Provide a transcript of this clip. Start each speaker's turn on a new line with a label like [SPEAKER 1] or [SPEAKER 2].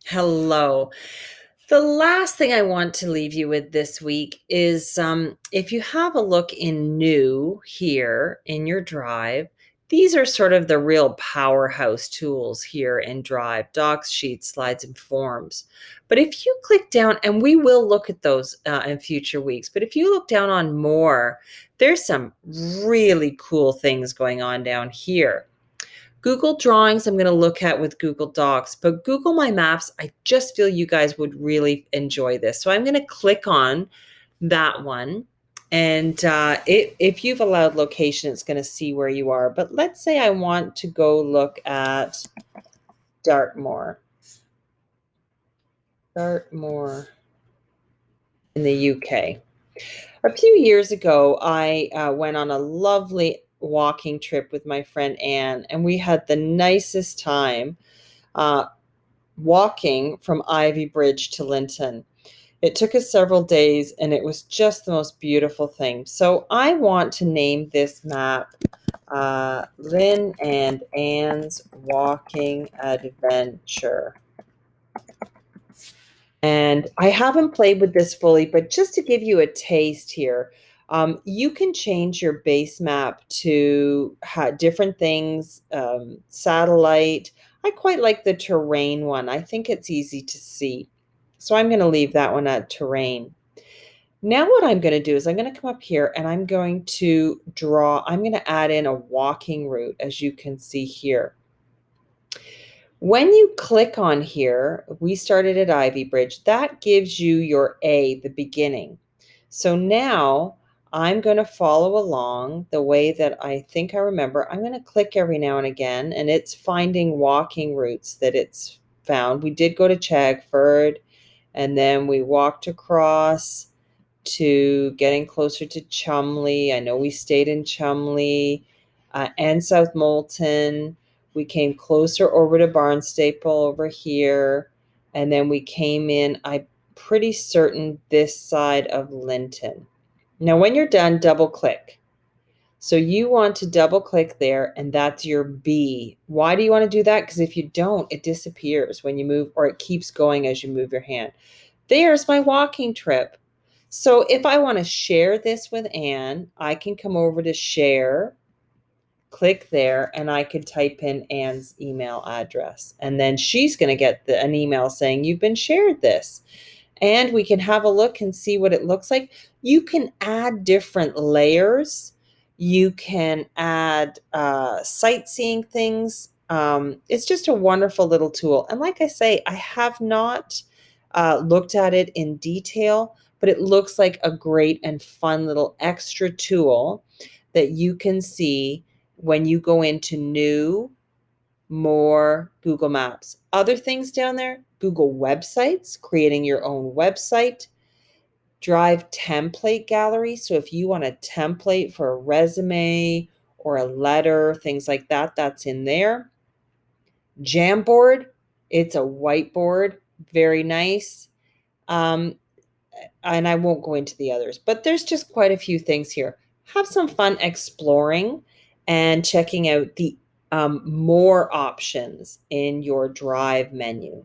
[SPEAKER 1] Hello. The last thing I want to leave you with this week is if you have a look in new here in your drive, these are sort of the real powerhouse tools here in Drive: docs, sheets, slides, and forms. But if you click down, and we will look at those in future weeks, but if you look down on more, there's some really cool things going on down here. Google Drawings, I'm going to look at with Google Docs, but Google My Maps, I just feel you guys would really enjoy this. So I'm going to click on that one. And if you've allowed location, it's going to see where you are. But let's say I want to go look at Dartmoor. Dartmoor in the UK. A few years ago, I went on a lovely walking trip with my friend Anne, and we had the nicest time. Walking from Ivy Bridge to Linton. It took us several days and it was just the most beautiful thing. So I want to name this map Lynn and Anne's Walking Adventure. And I haven't played with this fully, but just to give you a taste here, you can change your base map to different things, satellite. I quite like the terrain one. I think it's easy to see. So I'm going to leave that one at terrain. Now what I'm going to do is I'm going to come up here and I'm going to I'm going to add in a walking route, as you can see here. When you click on here, we started at Ivy Bridge, that gives you your A, the beginning. So now I'm going to follow along the way that I think I remember. I'm going to click every now and again, and it's finding walking routes that it's found. We did go to Chagford, and then we walked across to getting closer to Chumley. I know we stayed in Chumley and South Moulton. We came closer over to Barnstaple over here. And then we came in, I'm pretty certain, this side of Linton. Now, when you're done, double click. So you want to double click there, and that's your B. Why do you want to do that? Because if you don't, it disappears when you move, or it keeps going as you move your hand. There's my walking trip. So if I want to share this with Anne, I can come over to share, click there, and I could type in Anne's email address. And then she's going to get an email saying, you've been shared this. And we can have a look and see what it looks like. You can add different layers. You can add sightseeing things. It's just a wonderful little tool. And like I say, I have not looked at it in detail, but it looks like a great and fun little extra tool that you can see when you go into new, more Google Maps. Other things down there, Google websites, creating your own website, Drive template gallery. So if you want a template for a resume or a letter, things like that, that's in there. Jamboard, it's a whiteboard, very nice. And I won't go into the others, but there's just quite a few things here. Have some fun exploring and checking out the more options in your Drive menu.